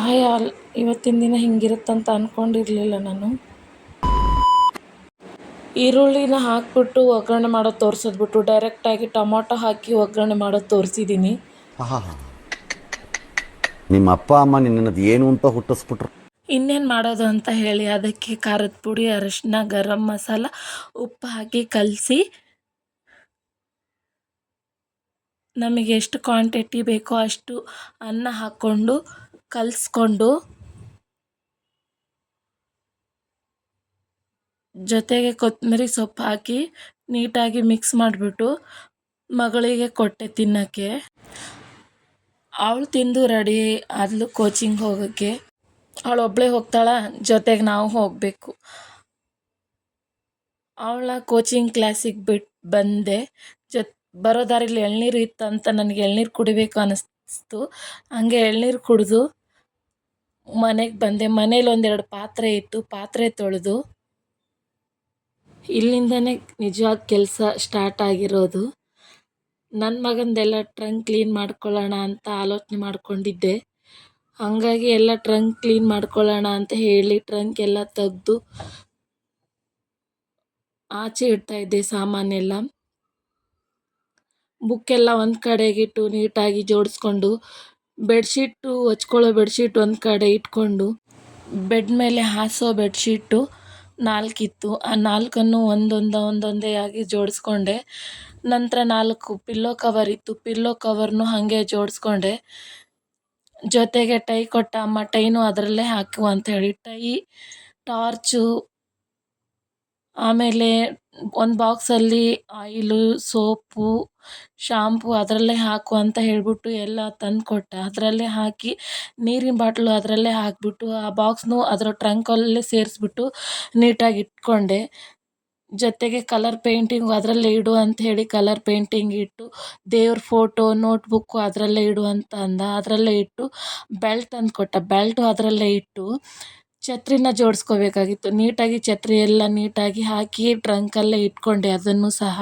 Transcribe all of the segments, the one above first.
Hi all. ಇವತ್ತಿನ ದಿನ ಹಿಂಗಿರುತ್ತಂತ ಅಂದ್ಕೊಂಡಿರಲಿಲ್ಲ ನಾನು. ಈರುಳ್ಳಿನ ಹಾಕ್ಬಿಟ್ಟು ಒಗ್ಗರಣೆ ಮಾಡೋದು ತೋರಿಸಿದ್ಬಿಟ್ಟು ಡೈರೆಕ್ಟಾಗಿ ಟೊಮೊಟೊ ಹಾಕಿ ಒಗ್ಗರಣೆ ಮಾಡೋದು ತೋರಿಸಿದ್ದೀನಿ. ಆಹಾ, ನಿಮ್ಮ ಅಪ್ಪ ಅಮ್ಮ ನಿನ್ನದು ಏನು ಅಂತ ಹುಟ್ಟಿಸ್ಬಿಟ್ರು. ಇನ್ನೇನು ಮಾಡೋದು ಅಂತ ಹೇಳಿ ಅದಕ್ಕೆ ಖಾರದ ಪುಡಿ, ಅರಿಶಿನ, ಗರಂ ಮಸಾಲ, ಉಪ್ಪು ಹಾಕಿ ಕಲಸಿ ನಮಗೆ ಎಷ್ಟು ಕ್ವಾಂಟಿಟಿ ಬೇಕೋ ಅಷ್ಟು ಅನ್ನ ಹಾಕ್ಕೊಂಡು ಕಲಿಸ್ಕೊಂಡು ಜೊತೆಗೆ ಕೊತ್ತಂಬರಿ ಸೊಪ್ಪು ಹಾಕಿ ನೀಟಾಗಿ ಮಿಕ್ಸ್ ಮಾಡಿಬಿಟ್ಟು ಮಗಳಿಗೆ ಕೊಟ್ಟೆ ತಿನ್ನೋಕ್ಕೆ. ಅವಳು ತಿಂದು ರೆಡಿ ಆದ್ಲು ಕೋಚಿಂಗ್ ಹೋಗೋಕ್ಕೆ. ಅವಳು ಒಬ್ಬಳೇ ಹೋಗ್ತಾಳ, ಜೊತೆಗೆ ನಾವು ಹೋಗಬೇಕು. ಅವಳ ಕೋಚಿಂಗ್ ಕ್ಲಾಸಿಗೆ ಬಿಟ್ಟು ಬಂದೆ. ಬರೋ ದಾರಿಲಿ ಎಳ್ನೀರು ಇತ್ತಂತ ನನಗೆ ಎಳ್ನೀರು ಕುಡಿಬೇಕು ಅನ್ನಿಸ್ತು. ಹಂಗೆ ಎಳ್ನೀರು ಕುಡಿದು ಮನೆಗೆ ಬಂದೆ. ಮನೇಲಿ ಒಂದೆರಡು ಪಾತ್ರೆ ಇತ್ತು, ಪಾತ್ರೆ ತೊಳೆದು ಇಲ್ಲಿಂದನೇ ನಿಜವಾದ ಕೆಲಸ ಸ್ಟಾರ್ಟ್ ಆಗಿರೋದು. ನನ್ನ ಮಗಂದೆಲ್ಲ ಟ್ರಂಕ್ ಕ್ಲೀನ್ ಮಾಡ್ಕೊಳ್ಳೋಣ ಅಂತ ಆಲೋಚನೆ ಮಾಡ್ಕೊಂಡಿದ್ದೆ. ಹಾಗಾಗಿ ಎಲ್ಲ ಟ್ರಂಕ್ ಕ್ಲೀನ್ ಮಾಡ್ಕೊಳ್ಳೋಣ ಅಂತ ಹೇಳಿ ಟ್ರಂಕ್ ಎಲ್ಲ ತೆಗೆದು ಆಚೆ ಇಡ್ತಾಯಿದ್ದೆ ಸಾಮಾನೆಲ್ಲ. ಬುಕ್ಕೆಲ್ಲ ಒಂದು ಕಡೆಗಿಟ್ಟು ನೀಟಾಗಿ ಜೋಡಿಸ್ಕೊಂಡು, ಬೆಡ್ಶೀಟು ಹೊಚ್ಕೊಳ್ಳೋ ಬೆಡ್ಶೀಟ್ ಒಂದು ಕಡೆ ಇಟ್ಕೊಂಡು, ಬೆಡ್ ಮೇಲೆ ಹಾಸೋ ಬೆಡ್ಶೀಟು 4 ಇತ್ತು. ಆ 4 ಒಂದೊಂದೇ ಆಗಿ ಜೋಡಿಸ್ಕೊಂಡೆ. ನಂತರ 4 ಪಿಲ್ಲೋ ಕವರ್ ಇತ್ತು, ಪಿಲ್ಲೋ ಕವರ್ನು ಹಾಗೆ ಜೋಡಿಸ್ಕೊಂಡೆ. ಜೊತೆಗೆ ಟೈ ಕೊಟ್ಟ ಅಮ್ಮ ಟೈನು ಅದರಲ್ಲೇ ಹಾಕು ಅಂತ ಹೇಳಿ ಟೈ, ಟಾರ್ಚು, ಆಮೇಲೆ ಒಂದು ಬಾಕ್ಸಲ್ಲಿ ಆಯಿಲು, ಸೋಪು, ಶಾಂಪು ಅದರಲ್ಲೇ ಹಾಕು ಅಂತ ಹೇಳಿಬಿಟ್ಟು ಎಲ್ಲ ತಂದು ಕೊಟ್ಟ. ಅದರಲ್ಲೇ ಹಾಕಿ ನೀರಿನ ಬಾಟ್ಲು ಅದರಲ್ಲೇ ಹಾಕಿಬಿಟ್ಟು ಆ ಬಾಕ್ಸ್ನು ಅದರ ಟ್ರಂಕಲ್ಲೇ ಸೇರಿಸ್ಬಿಟ್ಟು ನೀಟಾಗಿ ಇಟ್ಕೊಂಡೆ. ಜೊತೆಗೆ ಕಲರ್ ಪೇಂಟಿಂಗು ಅದರಲ್ಲೇ ಇಡು ಅಂತ ಹೇಳಿ ಕಲರ್ ಪೇಂಟಿಂಗ್ ಇಟ್ಟು, ದೇವ್ರ ಫೋಟೋ, ನೋಟ್ಬುಕ್ಕು ಅದರಲ್ಲೇ ಇಡು ಅಂತ ಅಂದ. ಅದರಲ್ಲೇ ಇಟ್ಟು ಬೆಲ್ಟ್ ತಂದು ಕೊಟ್ಟ, ಬೆಲ್ಟು ಅದರಲ್ಲೇ ಇಟ್ಟು ಛತ್ರಿನ ಜೋಡಿಸ್ಕೋಬೇಕಾಗಿತ್ತು. ನೀಟಾಗಿ ಛತ್ರಿ ಎಲ್ಲ ನೀಟಾಗಿ ಹಾಕಿ ಟ್ರಂಕಲ್ಲೇ ಇಟ್ಕೊಂಡೆ. ಅದನ್ನು ಸಹ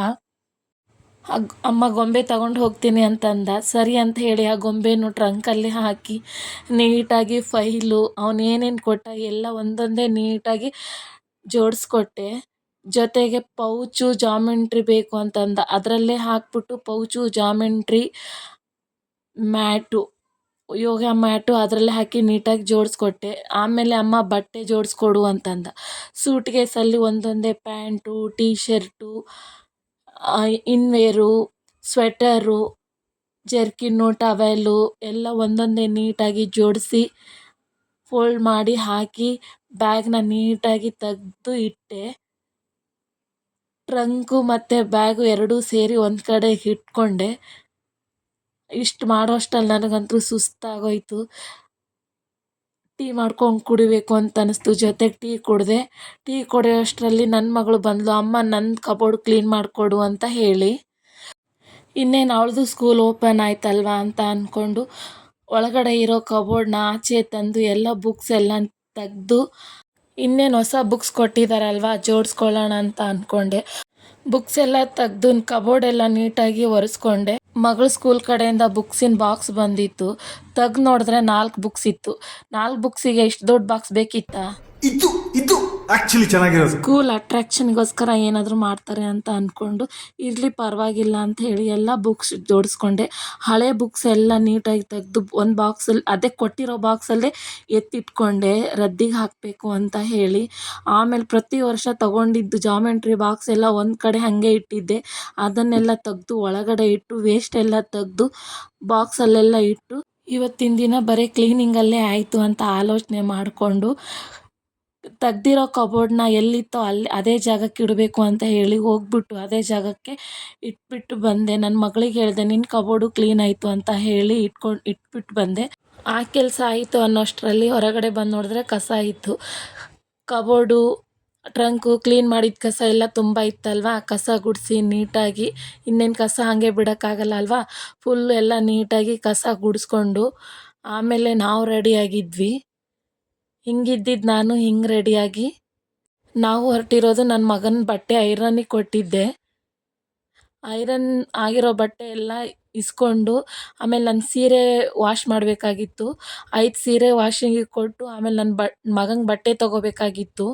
ಅಮ್ಮ ಗೊಂಬೆ ತಗೊಂಡು ಹೋಗ್ತೀನಿ ಅಂತಂದ. ಸರಿ ಅಂತ ಹೇಳಿ ಆ ಗೊಂಬೆನೂ ಟ್ರಂಕಲ್ಲಿ ಹಾಕಿ ನೀಟಾಗಿ ಫೈಲು ಅವನೇನೇನು ಕೊಟ್ಟ ಎಲ್ಲ ಒಂದೊಂದೇ ನೀಟಾಗಿ ಜೋಡಿಸ್ಕೊಟ್ಟೆ. ಜೊತೆಗೆ ಪೌಚು, ಜಾಮೆಂಟ್ರಿ ಬೇಕು ಅಂತಂದ. ಅದರಲ್ಲೇ ಹಾಕ್ಬಿಟ್ಟು ಪೌಚು, ಜಾಮೆಂಟ್ರಿ, ಮ್ಯಾಟು, ಯೋಗ ಮ್ಯಾಟು ಅದರಲ್ಲೇ ಹಾಕಿ ನೀಟಾಗಿ ಜೋಡಿಸ್ಕೊಟ್ಟೆ. ಆಮೇಲೆ ಅಮ್ಮ ಬಟ್ಟೆ ಜೋಡಿಸ್ಕೊಡು ಅಂತಂದ. ಸೂಟ್ ಕೇಸಲ್ಲಿ ಒಂದೊಂದೇ pant, T shirt, innerwear, sweater, jerkin, towel ಎಲ್ಲ ಒಂದೊಂದೇ ನೀಟಾಗಿ ಜೋಡಿಸಿ ಫೋಲ್ಡ್ ಮಾಡಿ ಹಾಕಿ ಬ್ಯಾಗ್ನ ನೀಟಾಗಿ ತೆಗೆದು ಇಟ್ಟೆ. ಟ್ರಂಕು ಮತ್ತು ಬ್ಯಾಗು ಎರಡೂ ಸೇರಿ ಒಂದು ಕಡೆಗೆ ಇಟ್ಕೊಂಡೆ. ಇಷ್ಟು ಮಾಡೋಷ್ಟರಲ್ಲಿ ನನಗಂತೂ ಸುಸ್ತಾಗೋಯ್ತು. ಟೀ ಮಾಡ್ಕೊಂಡು ಕುಡಿಬೇಕು ಅಂತ ಅನ್ನಿಸ್ತು. ಜೊತೆಗೆ ಟೀ ಕುಡಿದೆ. ಟೀ ಕುಡಿಯೋಷ್ಟರಲ್ಲಿ ನನ್ನ ಮಗಳು ಬಂದಳು. ಅಮ್ಮ ನನ್ನ ಕಬೋರ್ಡ್ ಕ್ಲೀನ್ ಮಾಡಿಕೊಡು ಅಂತ ಹೇಳಿ. ಇನ್ನೇನು ಅವಳದು ಸ್ಕೂಲ್ ಓಪನ್ ಆಯ್ತಲ್ವಾ ಅಂತ ಅಂದ್ಕೊಂಡು ಒಳಗಡೆ ಇರೋ ಕಬೋರ್ಡ್ನ ಆಚೆ ತಂದು ಎಲ್ಲ ಬುಕ್ಸ್ ಎಲ್ಲ ತೆಗೆದು, ಇನ್ನೇನು ಹೊಸ ಬುಕ್ಸ್ ಕೊಟ್ಟಿದ್ದಾರಲ್ವ ಜೋಡಿಸ್ಕೊಳ್ಳೋಣ ಅಂತ ಅಂದ್ಕೊಂಡೆ. ಬುಕ್ಸ್ ಎಲ್ಲ ತೆಗೆದು ಕಬೋರ್ಡ್ ಎಲ್ಲ ನೀಟಾಗಿ ಒರೆಸ್ಕೊಂಡೆ. ಮಗಳು ಸ್ಕೂಲ್ ಕಡೆಯಿಂದ ಬುಕ್ಸಿನ ಬಾಕ್ಸ್ ಬಂದಿತ್ತು. ತೆಗ್ದು ನೋಡಿದ್ರೆ 4 ಬುಕ್ಸ್ ಇತ್ತು. 4 ಬುಕ್ಸಿಗೆ ಇಷ್ಟು ದೊಡ್ಡ ಬಾಕ್ಸ್ ಬೇಕಿತ್ತಾ? ಇದು ಆಕ್ಚುಲಿ ಚೆನ್ನಾಗಿರೋದು. ಸ್ಕೂಲ್ ಅಟ್ರಾಕ್ಷನ್ಗೋಸ್ಕರ ಏನಾದರೂ ಮಾಡ್ತಾರೆ ಅಂತ ಅಂದ್ಕೊಂಡು ಇರಲಿ ಪರವಾಗಿಲ್ಲ ಅಂತ ಹೇಳಿ ಎಲ್ಲ ಬುಕ್ಸ್ ಜೋಡಿಸ್ಕೊಂಡೆ. ಹಳೆ ಬುಕ್ಸ್ ಎಲ್ಲ ನೀಟಾಗಿ ತೆಗೆದು ಒಂದು ಬಾಕ್ಸಲ್ಲಿ ಅದೇ ಕೊಟ್ಟಿರೋ ಬಾಕ್ಸಲ್ಲೇ ಎತ್ತಿಟ್ಕೊಂಡೆ ರದ್ದಿಗೆ ಹಾಕಬೇಕು ಅಂತ ಹೇಳಿ. ಆಮೇಲೆ ಪ್ರತಿ ವರ್ಷ ತೊಗೊಂಡಿದ್ದು ಜಾಮೆಂಟ್ರಿ ಬಾಕ್ಸ್ ಎಲ್ಲ ಒಂದು ಕಡೆ ಹಾಗೆ ಇಟ್ಟಿದ್ದೆ. ಅದನ್ನೆಲ್ಲ ತೆಗೆದು ಒಳಗಡೆ ಇಟ್ಟು ವೇಸ್ಟ್ ಎಲ್ಲ ತೆಗೆದು ಬಾಕ್ಸಲ್ಲೆಲ್ಲ ಇಟ್ಟು ಇವತ್ತಿನ ದಿನ ಬರೀ ಕ್ಲೀನಿಂಗಲ್ಲೇ ಆಯಿತು ಅಂತ ಆಲೋಚನೆ ಮಾಡಿಕೊಂಡು ತೆಗ್ದಿರೋ ಕಬೋರ್ಡ್ನ ಎಲ್ಲಿತ್ತೋ ಅಲ್ಲಿ ಅದೇ ಜಾಗಕ್ಕೆ ಇಡಬೇಕು ಅಂತ ಹೇಳಿ ಹೋಗ್ಬಿಟ್ಟು ಅದೇ ಜಾಗಕ್ಕೆ ಇಟ್ಬಿಟ್ಟು ಬಂದೆ. ನನ್ನ ಮಗಳಿಗೆ ಹೇಳಿದೆ, ನಿನ್ನ ಕಬೋರ್ಡು ಕ್ಲೀನ್ ಆಯಿತು ಅಂತ ಹೇಳಿ ಇಟ್ಬಿಟ್ಟು ಬಂದೆ. ಆ ಕೆಲಸ ಆಯಿತು ಅನ್ನೋಷ್ಟರಲ್ಲಿ ಹೊರಗಡೆ ಬಂದು ನೋಡಿದ್ರೆ ಕಸ ಇತ್ತು. ಕಬೋರ್ಡು, ಟ್ರಂಕು ಕ್ಲೀನ್ ಮಾಡಿದ ಕಸ ಎಲ್ಲ ತುಂಬ ಇತ್ತಲ್ವ, ಕಸ ಗುಡಿಸಿ ನೀಟಾಗಿ, ಇನ್ನೇನು ಕಸ ಹಾಗೆ ಬಿಡೋಕ್ಕಾಗಲ್ಲ ಅಲ್ವಾ, ಫುಲ್ಲು ಎಲ್ಲ ನೀಟಾಗಿ ಕಸ ಗುಡಿಸ್ಕೊಂಡು ಆಮೇಲೆ ನಾವು ರೆಡಿಯಾಗಿದ್ವಿ. ಹಿಂಗಿದ್ದಿದ್ದು ನಾನು ಹಿಂಗೆ ರೆಡಿಯಾಗಿ ನಾವು ಹೊರಟಿರೋದು ನನ್ನ ಮಗನ ಬಟ್ಟೆ ಐರನ್ನಿಗೆ ಕೊಟ್ಟಿದ್ದೆ. ಐರನ್ ಆಗಿರೋ ಬಟ್ಟೆ ಎಲ್ಲ ಇಸ್ಕೊಂಡು ಆಮೇಲೆ ನನ್ನ ಸೀರೆ ವಾಶ್ ಮಾಡಬೇಕಾಗಿತ್ತು. 5 ಸೀರೆ ವಾಷಿಂಗಿಗೆ ಕೊಟ್ಟು ಆಮೇಲೆ ನನ್ನ ಮಗಂಗೆ ಬಟ್ಟೆ ತೊಗೋಬೇಕಾಗಿತ್ತು.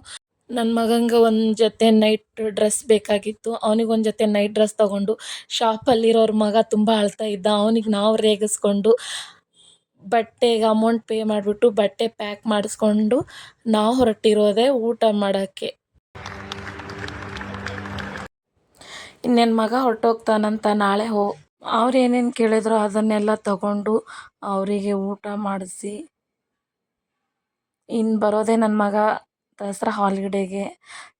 ನನ್ನ ಮಗಂಗೆ ಒಂದು ಜೊತೆ ನೈಟ್ ಡ್ರೆಸ್ ಬೇಕಾಗಿತ್ತು. ಅವ್ನಿಗೊಂದು ಜೊತೆ ನೈಟ್ ಡ್ರೆಸ್ ತೊಗೊಂಡು ಶಾಪಲ್ಲಿರೋರ ಮಗ ತುಂಬ ಅಳ್ತಾ ಇದ್ದ. ಅವ್ನಿಗೆ ನಾವು ರೇಗಿಸ್ಕೊಂಡು ಬಟ್ಟೆಗೆ ಅಮೌಂಟ್ ಪೇ ಮಾಡಿಬಿಟ್ಟು ಬಟ್ಟೆ ಪ್ಯಾಕ್ ಮಾಡಿಸ್ಕೊಂಡು ನಾವು ಹೊರಟಿರೋದೆ ಊಟ ಮಾಡೋಕ್ಕೆ. ಇನ್ನೇನು ಮಗ ಹೊರಟೋಗ್ತಾನಂತ ನಾಳೆ ಅವ್ರು ಏನೇನು ಕೇಳಿದ್ರು ಅದನ್ನೆಲ್ಲ ತಗೊಂಡು ಅವರಿಗೆ ಊಟ ಮಾಡಿಸಿ ಇನ್ನು ಬರೋದೇ ನನ್ನ ಮಗ ದಸರಾ ಹಾಲಿಡೇಗೆ.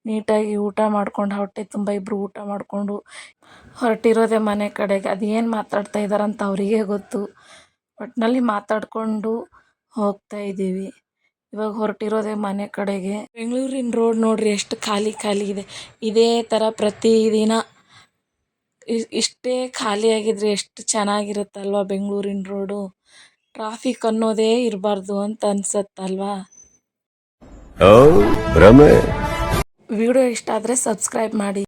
ನೀಟಾಗಿ ಊಟ ಮಾಡ್ಕೊಂಡು ಹೊಟ್ಟೆ ತುಂಬ ಇಬ್ಬರು ಊಟ ಮಾಡಿಕೊಂಡು ಹೊರಟಿರೋದೆ ಮನೆ ಕಡೆಗೆ. ಅದು ಏನು ಮಾತಾಡ್ತಾ ಇದ್ದಾರಂತ ಅವರಿಗೆ ಗೊತ್ತು. ಒಟ್ಟಿನಲ್ಲಿ ಮಾತಾಡಿಕೊಂಡು ಹೋಗ್ತಾ ಇದ್ದೀವಿ. ಇವಾಗ ಹೊರಟಿರೋದೆ ಮನೆ ಕಡೆಗೆ. ಬೆಂಗಳೂರಿನ ರೋಡ್ ನೋಡ್ರಿ ಎಷ್ಟು ಖಾಲಿ ಖಾಲಿ ಇದೆ. ಇದೇ ಥರ ಪ್ರತಿದಿನ ಇಷ್ಟೇ ಖಾಲಿಯಾಗಿದ್ರೆ ಎಷ್ಟು ಚೆನ್ನಾಗಿರುತ್ತಲ್ವ ಬೆಂಗಳೂರಿನ ರೋಡು. ಟ್ರಾಫಿಕ್ ಅನ್ನೋದೇ ಇರಬಾರ್ದು ಅಂತ ಅನ್ಸತ್ತಲ್ವಾ. ಭ್ರಮೆ. ವಿಡಿಯೋ ಇಷ್ಟ ಆದರೆ ಸಬ್ಸ್ಕ್ರೈಬ್ ಮಾಡಿ.